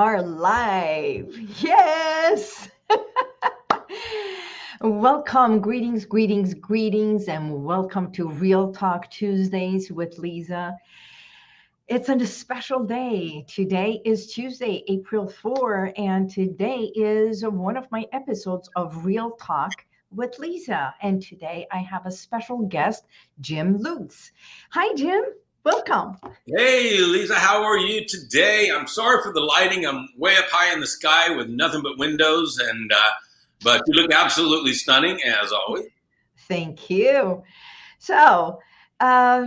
are live. Yes. Welcome, greetings, and welcome to Real Talk Tuesdays with Liza. It's a special day. Today is Tuesday, April 4, and today is one of my episodes of Real Talk with Liza. And today I have a special guest, Jim Lutes. Hi, Jim. Welcome. Hey, Liza, how are you today? I'm sorry for the lighting. I'm way up high in the sky with nothing but windows, but you look absolutely stunning as always. Thank you. So, uh,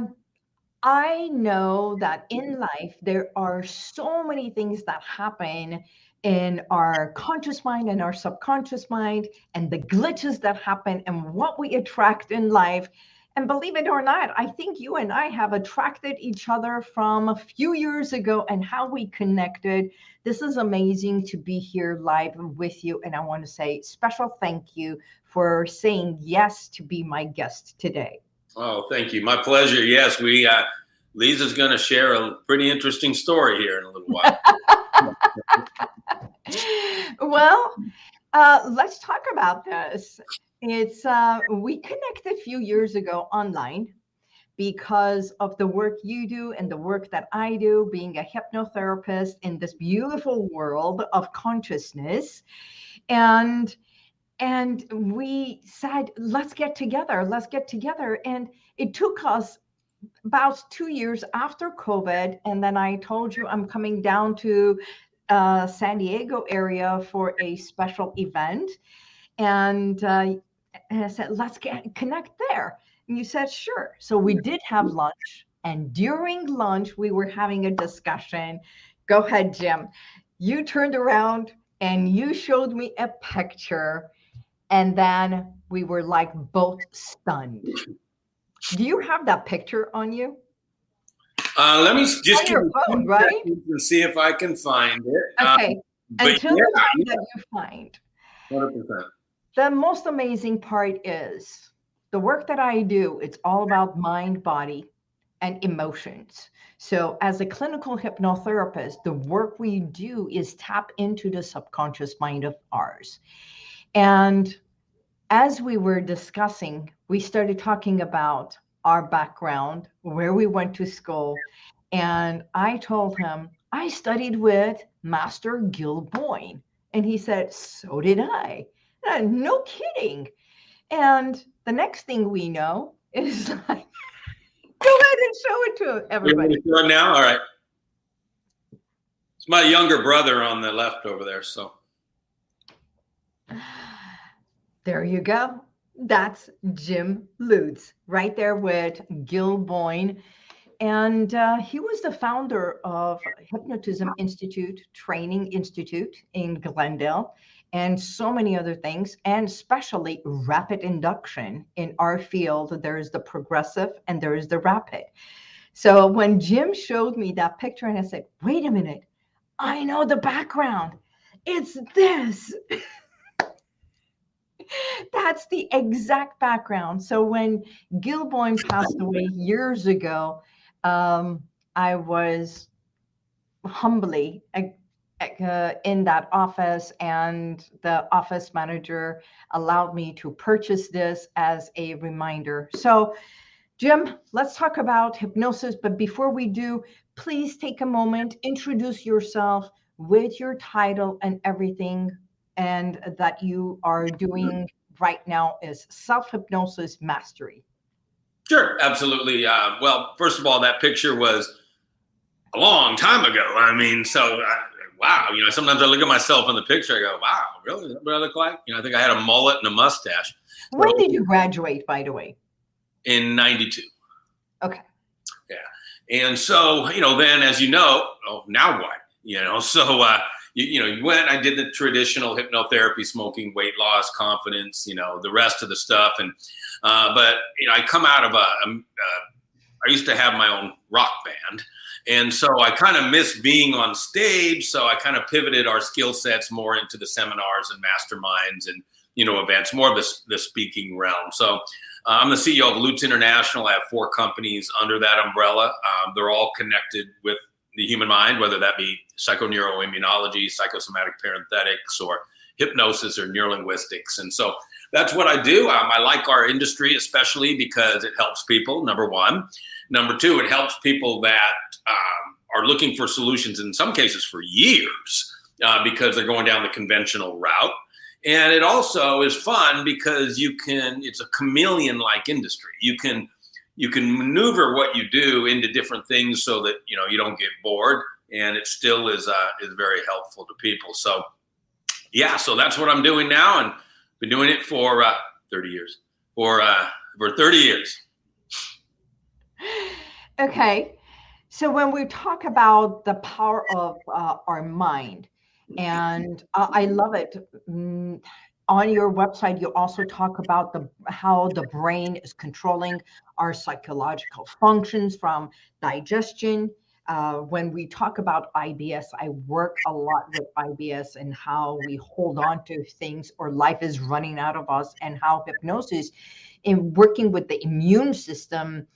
I know that in life there are so many things that happen in our conscious mind and our subconscious mind, and the glitches that happen and what we attract in life. And believe it or not, I think you and I have attracted each other from a few years ago and how we connected. This is amazing to be here live with you. And I want to say special thank you for saying yes to be my guest today. Oh, thank you. My pleasure. Yes, Liza's going to share a pretty interesting story here in a little while. Well, let's talk about this. It's we connected a few years ago online because of the work you do and the work that I do, being a hypnotherapist in this beautiful world of consciousness. And we said, let's get together. And it took us about 2 years after COVID. And then I told you I'm coming down to San Diego area for a special event. And I said, let's connect there. And you said, sure. So we did have lunch. And during lunch, we were having a discussion. Go ahead, Jim. You turned around and you showed me a picture. And then we were like both stunned. Do you have that picture on you? Let me just on your phone, right? And see if I can find it. Okay. Until the time that you find. 100%. The most amazing part is the work that I do, it's all about mind, body, and emotions. So as a clinical hypnotherapist, the work we do is tap into the subconscious mind of ours. And as we were discussing, we started talking about our background, where we went to school. And I told him, I studied with Master Gil Boyne. And he said, so did I. And no kidding. And the next thing we know is like, go ahead and show it to everybody. You want now? All right. It's my younger brother on the left over there. So there you go. That's Jim Lutes right there with Gil Boyne. And he was the founder of Hypnotism Institute, Training Institute in Glendale, and so many other things, and especially rapid induction. In our field, there is the progressive and there is the rapid. So when Jim showed me that picture and I said, wait a minute, I know the background. It's this. That's the exact background. So when Gil Boyne passed away years ago, I was humbly in that office, and the office manager allowed me to purchase this as a reminder. So, Jim, let's talk about hypnosis. But before we do, please take a moment, introduce yourself with your title and everything, and that you are doing right now is self-hypnosis mastery. Sure, absolutely. Well, first of all, that picture was a long time ago. I mean, wow. Sometimes I look at myself in the picture, I go, wow, really? Is that what I look like? I think I had a mullet and a mustache. When did you graduate, by the way? In 92. Okay. Yeah. And so, then as you know, now what? So, you went, I did the traditional hypnotherapy, smoking, weight loss, confidence, the rest of the stuff. And, but, I come out of I used to have my own rock band. And so I kind of miss being on stage. So I kind of pivoted our skill sets more into the seminars and masterminds and, events, more of the speaking realm. So I'm the CEO of Lutes International. I have 4 companies under that umbrella. They're all connected with the human mind, whether that be psychoneuroimmunology, psychosomatic parenthetics, or hypnosis or neurolinguistics. And so that's what I do. I like our industry, especially because it helps people, number one. Number two, it helps people that are looking for solutions, in some cases for years, because they're going down the conventional route. And it also is fun because it's a chameleon-like industry. You can maneuver what you do into different things so that, you don't get bored, and it still is very helpful to people. So yeah, so that's what I'm doing now, and been doing it for 30 years. For 30 years. Okay. So when we talk about the power of our mind, and I love it. On your website, you also talk about how the brain is controlling our psychological functions, from digestion. When we talk about IBS, I work a lot with IBS and how we hold on to things or life is running out of us, and how hypnosis in working with the immune system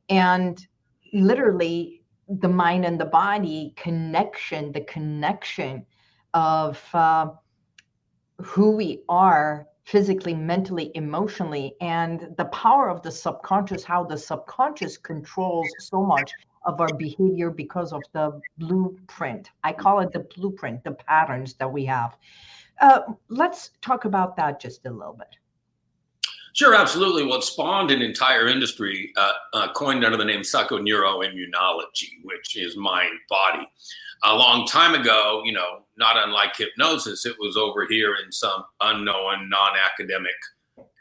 and literally the mind and the body connection, the connection of who we are physically, mentally, emotionally, and the power of the subconscious, how the subconscious controls so much of our behavior because of the blueprint. I call it the blueprint, the patterns that we have. Let's talk about that just a little bit. Sure, absolutely. Well, it spawned an entire industry coined under the name psychoneuroimmunology, which is mind-body. A long time ago, not unlike hypnosis, it was over here in some unknown, non-academic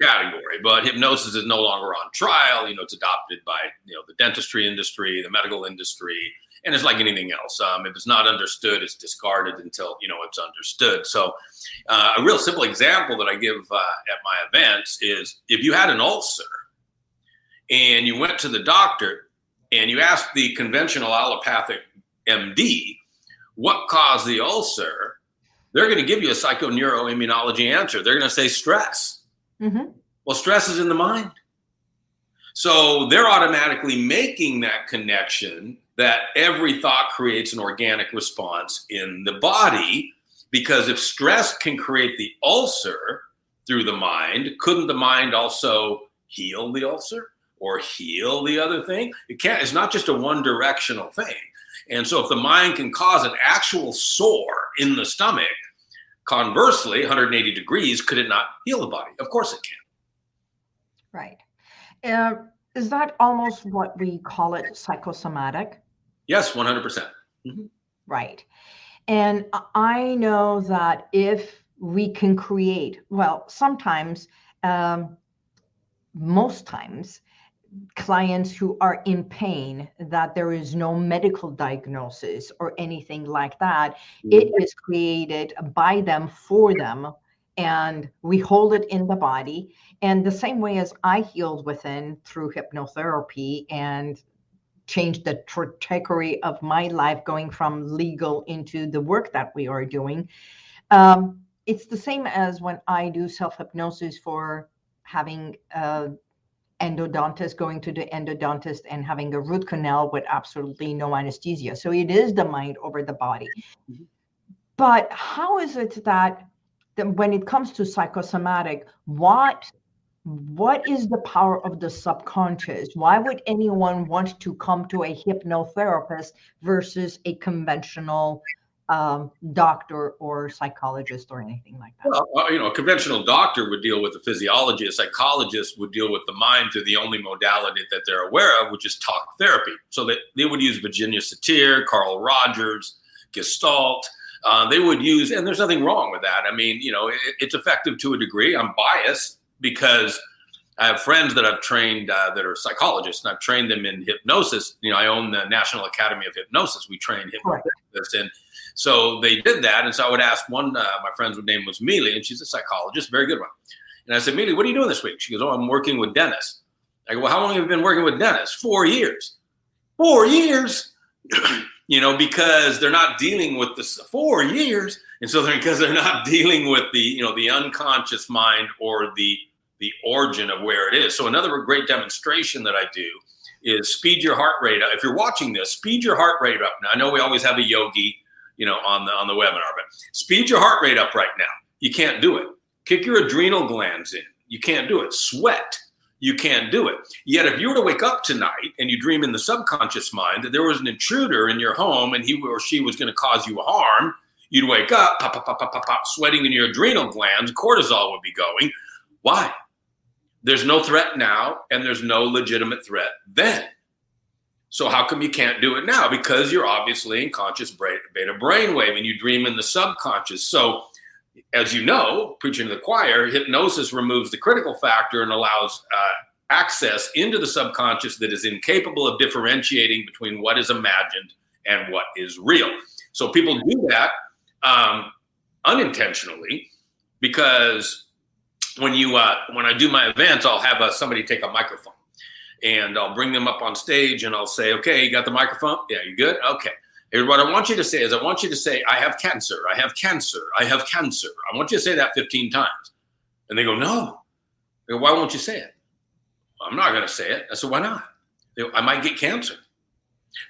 category. But hypnosis is no longer on trial. It's adopted by the dentistry industry, the medical industry, and it's like anything else. If it's not understood, it's discarded until it's understood. So a real simple example that I give at my events is, if you had an ulcer and you went to the doctor and you asked the conventional allopathic MD what caused the ulcer, they're going to give you a psychoneuroimmunology answer. They're going to say stress. Mm-hmm. Well, stress is in the mind. So they're automatically making that connection that every thought creates an organic response in the body, because if stress can create the ulcer through the mind, couldn't the mind also heal the ulcer or heal the other thing? It's not just a one-directional thing. And so if the mind can cause an actual sore in the stomach, conversely, 180 degrees, could it not heal the body? Of course it can. Right. Is that almost what we call it, psychosomatic? Yes, 100%. Mm-hmm. Right. And I know that if we can create, well, sometimes, most times, clients who are in pain, that there is no medical diagnosis or anything like that, it is created by them, for them, and we hold it in the body. And the same way as I healed within through hypnotherapy and changed the trajectory of my life, going from legal into the work that we are doing, it's the same as when I do self-hypnosis for having endodontist, going to the endodontist and having a root canal with absolutely no anesthesia. So it is the mind over the body. Mm-hmm. But how is it that when it comes to psychosomatic, what is the power of the subconscious? Why would anyone want to come to a hypnotherapist versus a conventional doctor or psychologist or anything like that? Well, a conventional doctor would deal with the physiology. A psychologist would deal with the mind through the only modality that they're aware of, which is talk therapy. So they would use Virginia Satir, Carl Rogers, Gestalt. They would use, and there's nothing wrong with that. I mean, it's effective to a degree. I'm biased because I have friends that I've trained that are psychologists, and I've trained them in hypnosis. I own the National Academy of Hypnosis. We train hypnotherapists, and so they did that. And so I would ask one, my friend's name was Mealy, and she's a psychologist, very good one. And I said, Mealy, what are you doing this week? She goes, oh, I'm working with Dennis. I go, well, how long have you been working with Dennis? 4 years. 4 years? Because they're not dealing with this 4 years. And so because they're not dealing with the unconscious mind or the origin of where it is. So another great demonstration that I do is speed your heart rate up. If you're watching this, speed your heart rate up. Now, I know we always have a yogi, on the webinar, but speed your heart rate up right now. You can't do it. Kick your adrenal glands in. You can't do it. Sweat. You can't do it. Yet if you were to wake up tonight and you dream in the subconscious mind that there was an intruder in your home and he or she was going to cause you harm, you'd wake up, pop, pop, pop, pop, pop, pop, sweating in your adrenal glands, cortisol would be going. Why? There's no threat now, and there's no legitimate threat then. So how come you can't do it now? Because you're obviously in conscious beta brainwave, and you dream in the subconscious. So, as you know, preaching to the choir, hypnosis removes the critical factor and allows access into the subconscious that is incapable of differentiating between what is imagined and what is real. So people do that unintentionally, because when I do my events, I'll have somebody take a microphone and I'll bring them up on stage and I'll say, okay, you got the microphone? Yeah, you good? Okay. Here's what I want you to say I have cancer, I have cancer, I have cancer. I want you to say that 15 times. And they go, no. They go, why won't you say it? I'm not going to say it. I said, why not? They go, I might get cancer.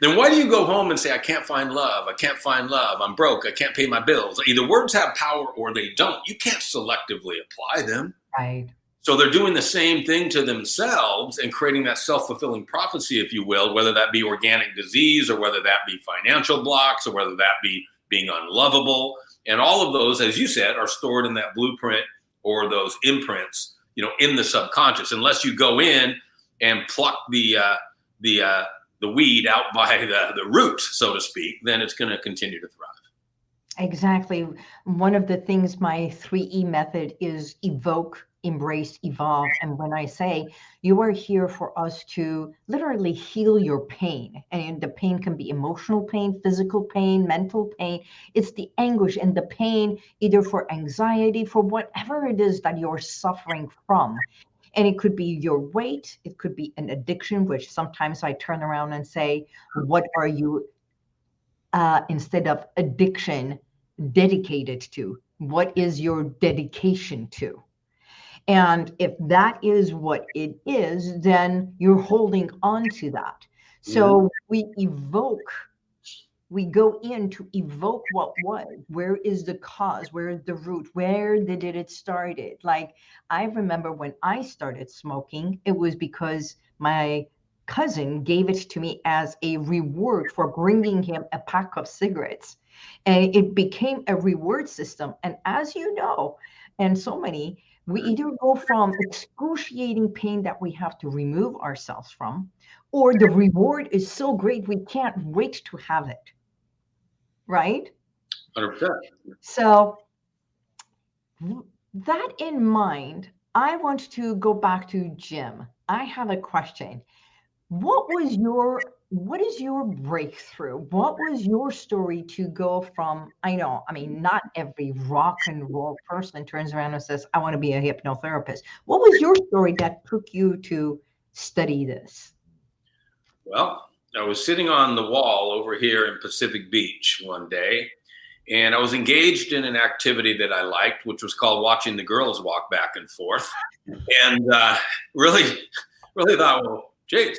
Then why do you go home and say, I can't find love, I can't find love, I'm broke, I can't pay my bills? Either words have power or they don't. You can't selectively apply them. Right. So they're doing the same thing to themselves and creating that self-fulfilling prophecy, if you will, whether that be organic disease or whether that be financial blocks or whether that be being unlovable. And all of those, as you said, are stored in that blueprint or those imprints, in the subconscious. Unless you go in and pluck the weed out by the root, so to speak, then it's going to continue to thrive. Exactly. One of the things my 3E method is evoke, embrace, evolve. And when I say you are here for us to literally heal your pain, and the pain can be emotional pain, physical pain, mental pain. It's the anguish and the pain, either for anxiety, for whatever it is that you're suffering from. And it could be your weight. It could be an addiction, which sometimes I turn around and say, what are you, instead of addiction, dedicated to? What is your dedication to? And if that is what it is, then you're holding on to that. So we go in to evoke what was. Where is the cause? Where is the root? Where did it started? Like, I remember when I started smoking, it was because my cousin gave it to me as a reward for bringing him a pack of cigarettes. And it became a reward system. And as you know, and so many, we either go from excruciating pain that we have to remove ourselves from, or the reward is so great we can't wait to have it. Right? 100%. So that in mind, I want to go back to Jim. I have a question. What is your breakthrough? What was your story to go from, not every rock and roll person turns around and says, I want to be a hypnotherapist. What was your story that took you to study this? Well, I was sitting on the wall over here in Pacific Beach one day, and I was engaged in an activity that I liked, which was called watching the girls walk back and forth. And really thought, well, geez,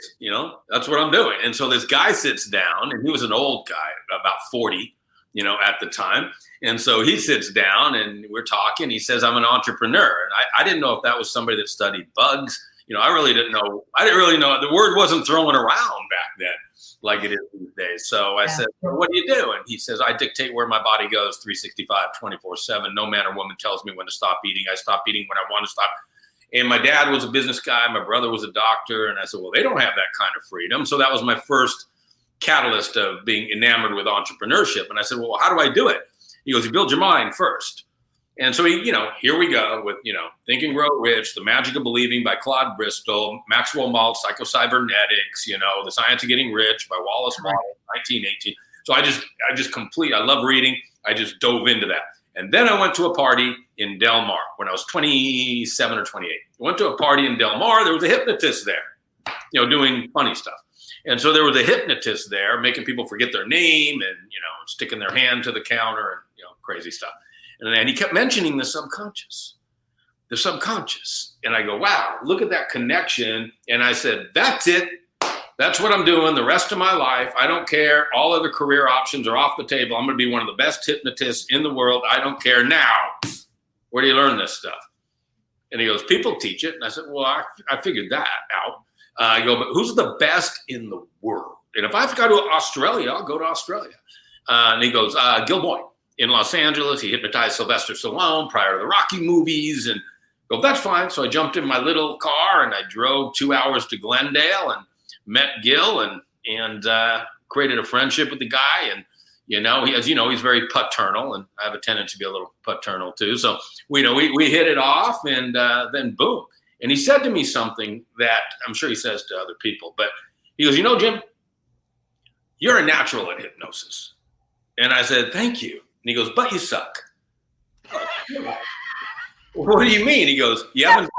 that's what I'm doing. And so this guy sits down, and he was an old guy, about 40, at the time. And so he sits down and we're talking. He says, I'm an entrepreneur. And I didn't know if that was somebody that studied bugs. I really didn't know. I didn't really know. The word wasn't thrown around back then like it is these days. So I said, well, what do you do? And he says, I dictate where my body goes 365, 24/7. No man or woman tells me when to stop eating. I stop eating when I want to stop. And my dad was a business guy. My brother was a doctor. And I said, well, they don't have that kind of freedom. So that was my first catalyst of being enamored with entrepreneurship. And I said, well, how do I do it? He goes, you build your mind first. And so here we go with, Think and Grow Rich, The Magic of Believing by Claude Bristol, Maxwell Maltz, Psychocybernetics, The Science of Getting Rich by Wallace Wattles, 1918. So I love reading. I just dove into that. And then I went to a party in Del Mar when I was 27 or 28. I went to a party in Del Mar. There was a hypnotist there, doing funny stuff. And so there was a hypnotist there making people forget their name and, sticking their hand to the counter and, crazy stuff. And he kept mentioning the subconscious. And I go, wow, look at that connection. And I said, that's it. That's what I'm doing the rest of my life. I don't care. All other career options are off the table. I'm going to be one of the best hypnotists in the world. I don't care now. Where do you learn this stuff? And he goes, people teach it. And I said, well, I figured that out. I go, but who's the best in the world? And if I've got to go to Australia, I'll go to Australia. And he goes, Gil Boyne in Los Angeles. He hypnotized Sylvester Stallone prior to the Rocky movies. And I go, that's fine. So I jumped in my little car and I drove 2 hours to Glendale and met Gil and created a friendship with the guy. And, as you know, he's very paternal, and I have a tendency to be a little paternal too. So we hit it off, and then boom. And he said to me something that I'm sure he says to other people, but he goes, Jim, you're a natural at hypnosis. And I said, thank you. And he goes, but you suck. What do you mean? He goes, you haven't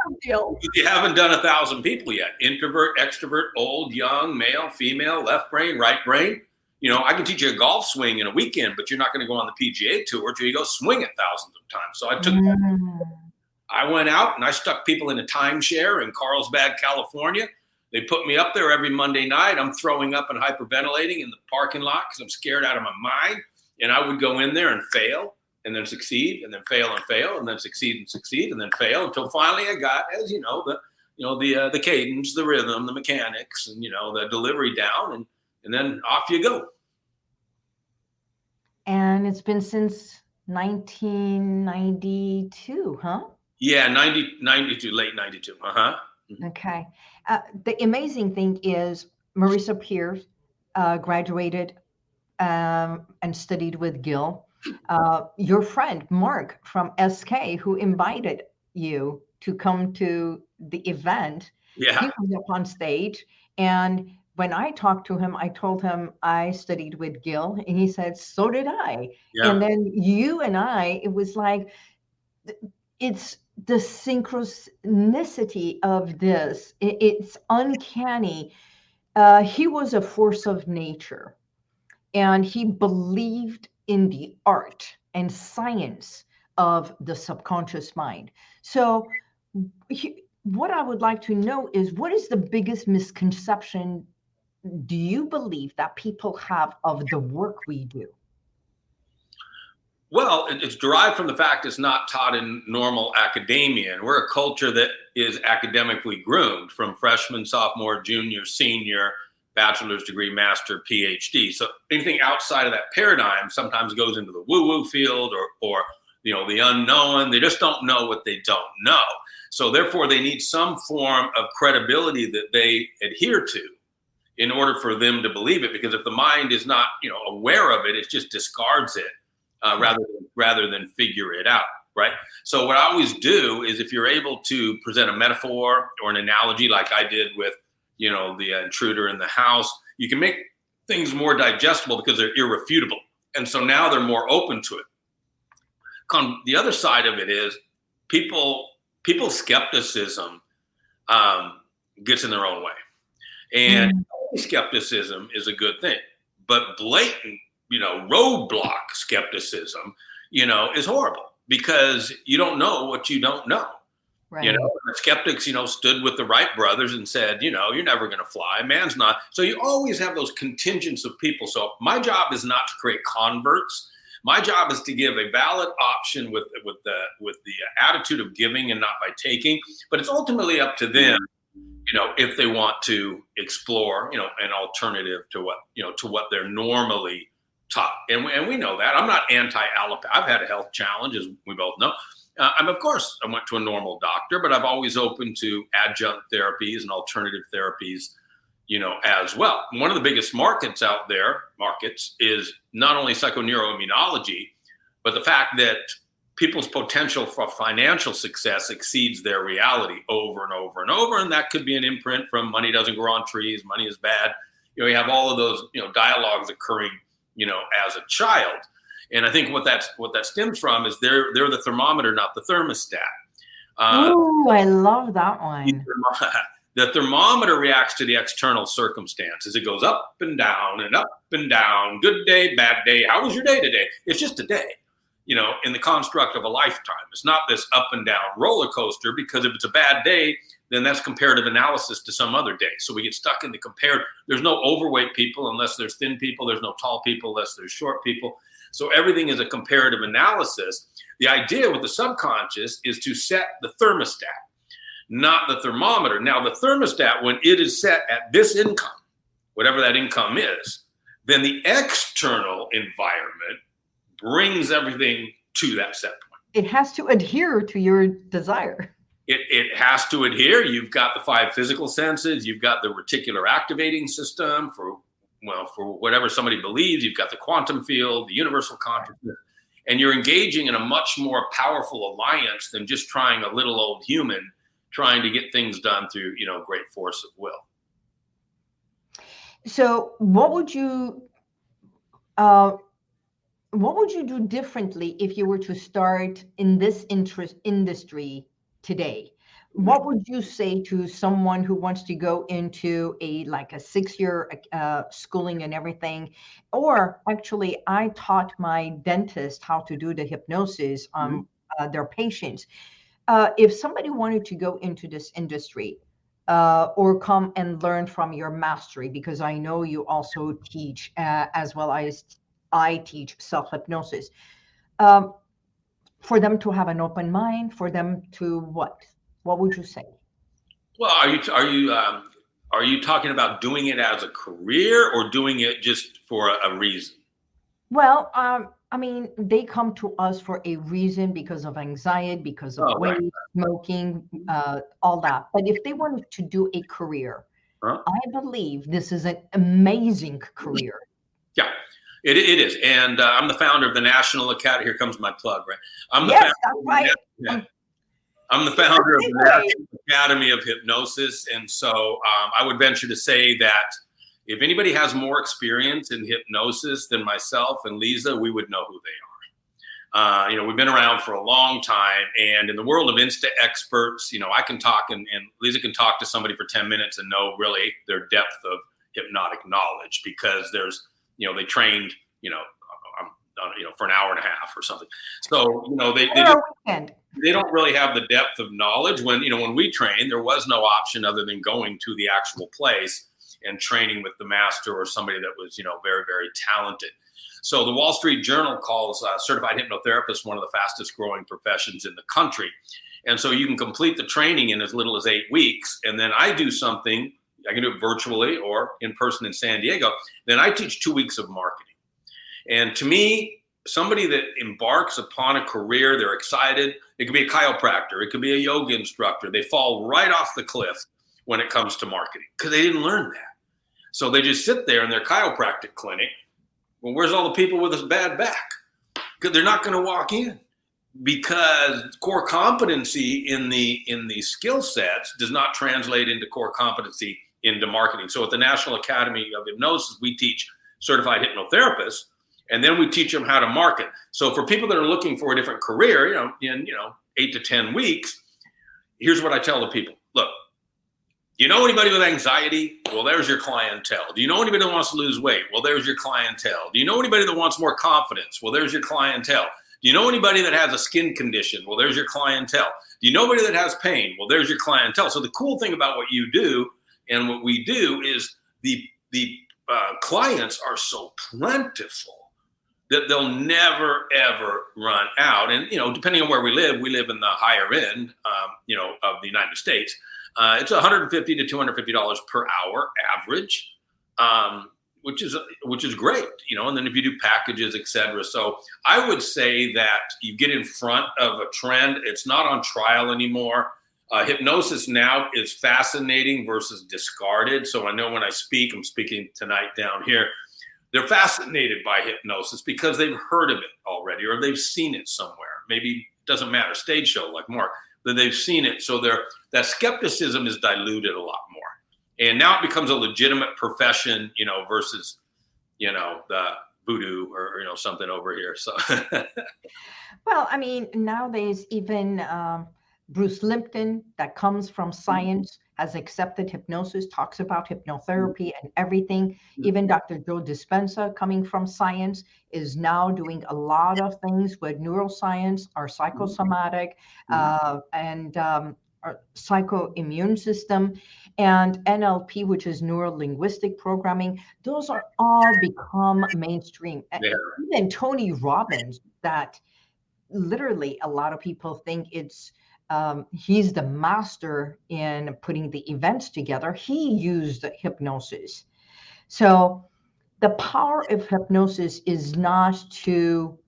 done 1,000 people yet. Introvert, extrovert, old, young, male, female, left brain, right brain. I can teach you a golf swing in a weekend, but you're not going to go on the PGA tour till you go swing it thousands of times. So I went out and I stuck people in a timeshare in Carlsbad, California. They put me up there every Monday night. I'm throwing up and hyperventilating in the parking lot because I'm scared out of my mind. And I would go in there and fail, and then succeed, and then fail and fail, and then succeed and succeed, and then fail until finally I got, as you know, the cadence, the rhythm, the mechanics, and the delivery down, and then off you go. And it's been since 1992, huh? Yeah, 92, late 92. Okay. The amazing thing is Marissa Pierce graduated and studied with Gil. Your friend, Mark from SK, who invited you to come to the event, he was up on stage. And when I talked to him, I told him I studied with Gil, and he said, so did I. Yeah. And then you and I, it was like, it's the synchronicity of this. It's uncanny. He was a force of nature, and he believed in the art and science of the subconscious mind. So what I would like to know is, what is the biggest misconception do you believe that people have of the work we do? Well, it's derived from the fact it's not taught in normal academia. And we're a culture that is academically groomed from freshman, sophomore, junior, senior, bachelor's degree, master, PhD. So anything outside of that paradigm sometimes goes into the woo-woo field or the unknown. They just don't know what they don't know. So therefore, they need some form of credibility that they adhere to in order for them to believe it. Because if the mind is not, aware of it, it just discards it rather than figure it out, right? So what I always do is, if you're able to present a metaphor or an analogy like I did with, the intruder in the house, you can make things more digestible because they're irrefutable. And so now they're more open to it. The other side of it is people's skepticism gets in their own way. And skepticism is a good thing, but blatant, roadblock skepticism, is horrible, because you don't know what you don't know. Right. The skeptics, stood with the Wright brothers and said, you're never going to fly. Man's not. So you always have those contingents of people. So my job is not to create converts. My job is to give a valid option with the attitude of giving and not by taking. But it's ultimately up to them, if they want to explore, an alternative to what they're normally taught. And we know that. I'm not anti-allopathy. I've had a health challenge, as we both know. I went to a normal doctor, but I've always opened to adjunct therapies and alternative therapies, as well. One of the biggest markets is not only psychoneuroimmunology, but the fact that people's potential for financial success exceeds their reality over and over and over. And that could be an imprint from money doesn't grow on trees, money is bad. You have all of those, dialogues occurring, as a child. And I think what that stems from is they're the thermometer, not the thermostat. Oh, I love that one. The thermometer reacts to the external circumstances. It goes up and down and up and down. Good day, bad day. How was your day today? It's just a day. in the construct of a lifetime. It's not this up and down roller coaster, because if it's a bad day, then that's comparative analysis to some other day. So we get stuck in the comparative. There's no overweight people unless there's thin people. There's no tall people unless there's short people. So everything is a comparative analysis. The idea with the subconscious is to set the thermostat, not the thermometer. Now, the thermostat, when it is set at this income, whatever that income is, then the external environment brings everything to that set point. It has to adhere to your desire. It has to adhere. You've got the 5 physical senses. You've got the reticular activating system for whatever somebody believes. You've got the quantum field, the universal consciousness, and you're engaging in a much more powerful alliance than just trying a little old human trying to get things done through, great force of will. So what would you do differently if you were to start in this industry today? What would you say to someone who wants to go into a 6-year schooling and everything? Or actually, I taught my dentist how to do the hypnosis on their patients. If somebody wanted to go into this industry or come and learn from your mastery, because I know you also teach as well as I teach self-hypnosis, for them to have an open mind, for them to what would you say? Well, are you talking about doing it as a career or doing it just for a reason? Well, I mean, they come to us for a reason, because of anxiety, because of weight, right. smoking, all that. But if they wanted to do a career, I believe this is an amazing career. Yeah, it is. And I'm the founder of the National Academy. Here comes my plug, right? I'm the Yes, that's right. I'm the founder of the National Academy of Hypnosis. And so I would venture to say that if anybody has more experience in hypnosis than myself and Liza, we would know who they are. We've been around for a long time, and in the world of Insta experts, I can talk and Liza can talk to somebody for 10 minutes and know really their depth of hypnotic knowledge, because there's, they trained, for an hour and a half or something. So, they don't really have the depth of knowledge. When we trained, there was no option other than going to the actual place and training with the master or somebody that was, very, very talented. So the Wall Street Journal calls certified hypnotherapists one of the fastest growing professions in the country. And so you can complete the training in as little as 8 weeks. And then I do something, I can do it virtually or in person in San Diego. Then I teach 2 weeks of marketing. And to me, somebody that embarks upon a career, they're excited. It could be a chiropractor. It could be a yoga instructor. They fall right off the cliff when it comes to marketing because they didn't learn that. So they just sit there in their chiropractic clinic. Well, where's all the people with a bad back? Because they're not going to walk in, because core competency in the skill sets does not translate into core competency into marketing. So at the National Academy of Hypnosis, we teach certified hypnotherapists, and then we teach them how to market. So for people that are looking for a different career, in 8 to 10 weeks, here's what I tell the people. Look, do you know anybody with anxiety? Well, there's your clientele. Do you know anybody that wants to lose weight? Well, there's your clientele. Do you know anybody that wants more confidence? Well, there's your clientele. Do you know anybody that has a skin condition? Well, there's your clientele. Do you know anybody that has pain? Well, there's your clientele. So the cool thing about what you do and what we do is the clients are so plentiful that they'll never, ever run out. And, depending on where we live in the higher end, of the United States. It's $150 to $250 per hour average, which is great, and then if you do packages, et cetera. So I would say that you get in front of a trend. It's not on trial anymore. Hypnosis now is fascinating versus discarded. So I know when I speak, I'm speaking tonight down here, they're fascinated by hypnosis because they've heard of it already or they've seen it somewhere. Maybe it doesn't matter, stage show like Mark, that they've seen it. So that skepticism is diluted a lot more. And now it becomes a legitimate profession, versus, the voodoo or, something over here. So, well, I mean, nowadays, even Bruce Lipton, that comes from science, has accepted hypnosis, talks about hypnotherapy and everything. Even Dr. Joe Dispenza, coming from science, is now doing a lot of things with neuroscience, our psychosomatic, and our psychoimmune system, and NLP, which is neuro linguistic programming. Those are all become mainstream. Yeah. Even Tony Robbins, that literally a lot of people think he's the master in putting the events together. He used hypnosis. So the power of hypnosis is not to,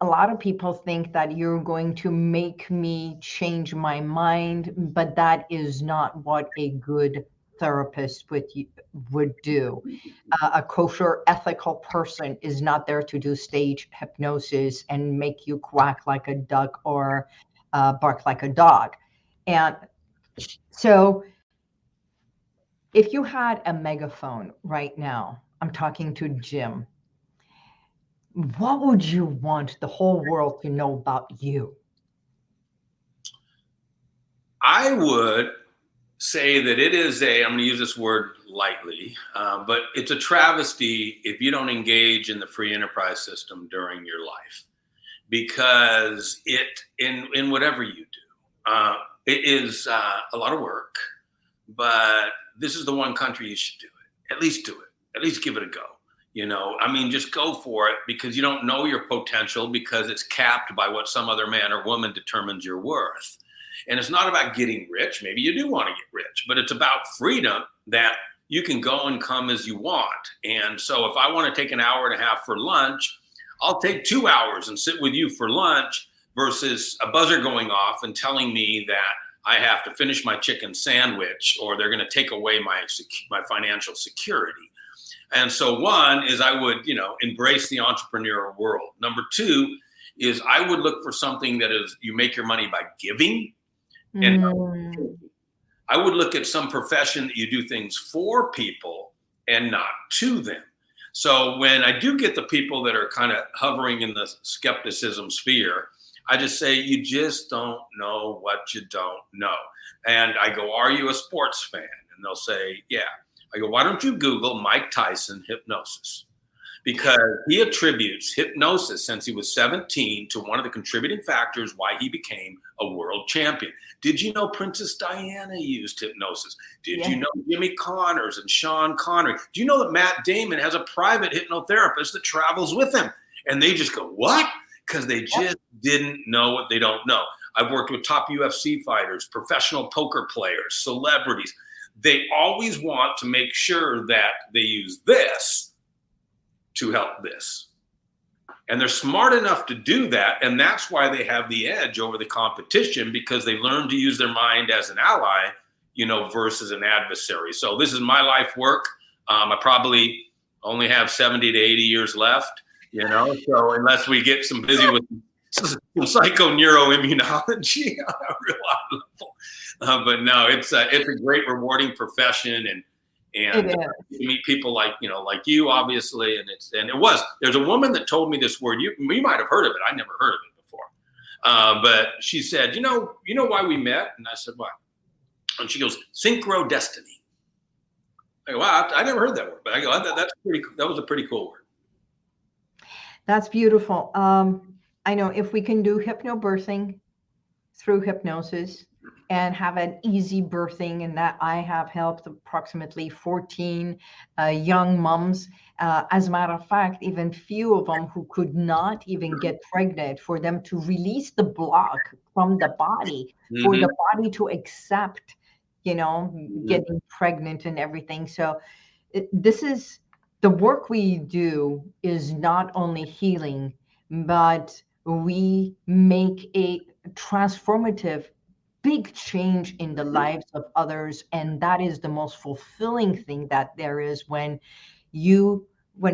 a lot of people think that you're going to make me change my mind, but that is not what a good therapist would do. A kosher, ethical person is not there to do stage hypnosis and make you quack like a duck or bark like a dog. And so, if you had a megaphone right now, I'm talking to Jim, what would you want the whole world to know about you? I would say that it is I'm going to use this word lightly, but it's a travesty if you don't engage in the free enterprise system during your life, because in whatever you do, it is a lot of work, but this is the one country you should do it. At least do it. At least give it a go. I mean, just go for it, because you don't know your potential, because it's capped by what some other man or woman determines your worth. And it's not about getting rich. Maybe you do want to get rich, but it's about freedom, that you can go and come as you want. And so if I want to take an hour and a half for lunch, I'll take 2 hours and sit with you for lunch, versus a buzzer going off and telling me that I have to finish my chicken sandwich, or they're going to take away my financial security. And so one is, I would, embrace the entrepreneurial world. Number two is, I would look for something that is, you make your money by giving. And I would look at some profession that you do things for people and not to them. So when I do get the people that are kind of hovering in the skepticism sphere, I just say, you just don't know what you don't know. And I go, are you a sports fan? And they'll say, yeah. I go, why don't you Google Mike Tyson hypnosis? Because he attributes hypnosis since he was 17 to one of the contributing factors why he became a world champion. Did you know Princess Diana used hypnosis? Did you know Jimmy Connors and Sean Connery? Do you know that Matt Damon has a private hypnotherapist that travels with him? And they just go, what? Because they just didn't know what they don't know. I've worked with top UFC fighters, professional poker players, celebrities. They always want to make sure that they use this to help this. And they're smart enough to do that. And that's why they have the edge over the competition, because they learn to use their mind as an ally, versus an adversary. So this is my life work. I probably only have 70 to 80 years left, so unless we get some busy with some psychoneuroimmunology on a real high level. But no, it's a great, rewarding profession, and you meet people like you, obviously, there's a woman that told me this word. You might have heard of it. I never heard of it before. But she said, you know why we met? And I said, why? And she goes, synchro destiny. I go, wow, I never heard that word, but I go, that was a pretty cool word. That's beautiful. I know if we can do hypnobirthing through hypnosis and have an easy birthing, and that I have helped approximately 14 young moms. As a matter of fact, even few of them who could not even get pregnant, for them to release the block from the body, for the body to accept, getting pregnant and everything. So this is the work we do, is not only healing, but we make a transformative big change in the lives of others. And that is the most fulfilling thing that there is, when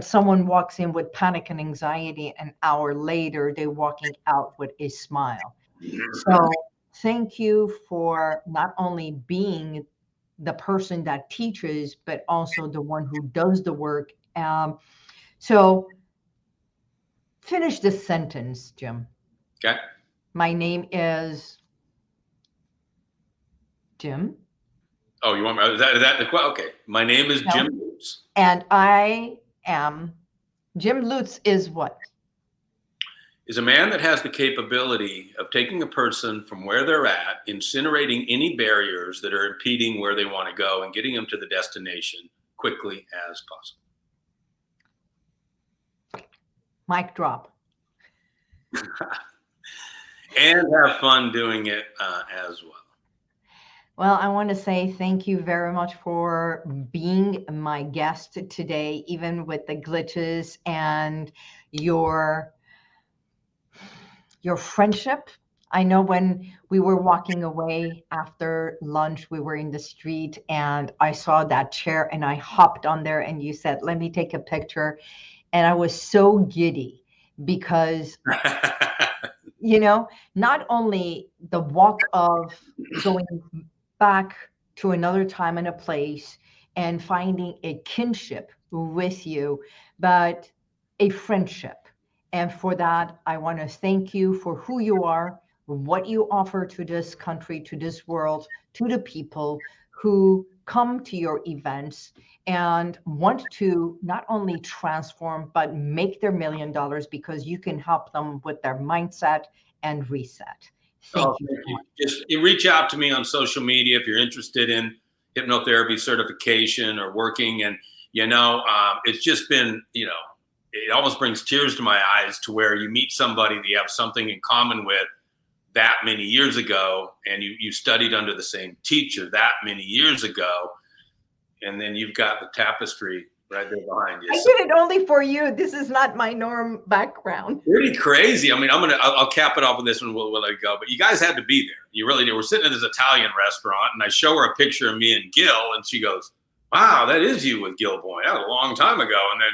someone walks in with panic and anxiety, an hour later, they're walking out with a smile. So thank you for not only being the person that teaches, but also the one who does the work. So finish this sentence, Jim. Okay. My name is Jim? Oh, you want me? Is that the question? Okay. My name is No. Jim Lutes. And I am Jim Lutes is what? Is a man that has the capability of taking a person from where they're at, incinerating any barriers that are impeding where they want to go, and getting them to the destination quickly as possible. Mic drop. And have fun doing it as well. Well, I want to say thank you very much for being my guest today, even with the glitches and your friendship. I know when we were walking away after lunch, we were in the street and I saw that chair and I hopped on there and you said, let me take a picture. And I was so giddy because, not only the walk of going back to another time and a place and finding a kinship with you, but a friendship. And for that, I want to thank you for who you are, what you offer to this country, to this world, to the people who come to your events and want to not only transform, but make their $1 million because you can help them with their mindset and reset. Thank you. Thank you. Just you reach out to me on social media if you're interested in hypnotherapy certification or working. And, it's just been, it almost brings tears to my eyes to where you meet somebody that you have something in common with that many years ago, and you studied under the same teacher that many years ago, and then you've got the tapestry right there behind you. I did it only for you. This is not my norm background. Pretty crazy. I mean, I'll cap it off with this one. We'll let it go. But you guys had to be there. You really did. We're sitting at this Italian restaurant, and I show her a picture of me and Gil, and she goes, "Wow, that is you with Gil Boy. That was a long time ago." And then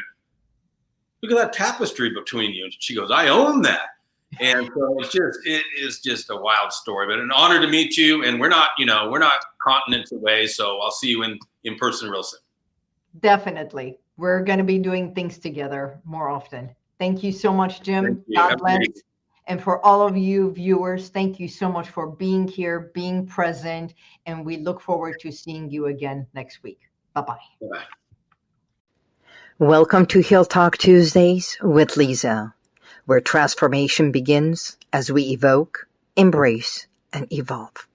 look at that tapestry between you. And she goes, "I own that." And so it is just a wild story, but an honor to meet you. And we're not continents away. So I'll see you in person real soon. Definitely. We're going to be doing things together more often. Thank you so much, Jim. God bless. And for all of you viewers, thank you so much for being here, being present. And we look forward to seeing you again next week. Bye-bye. Bye-bye. Welcome to Heal Talk Tuesdays with Liza, where transformation begins as we evoke, embrace, and evolve.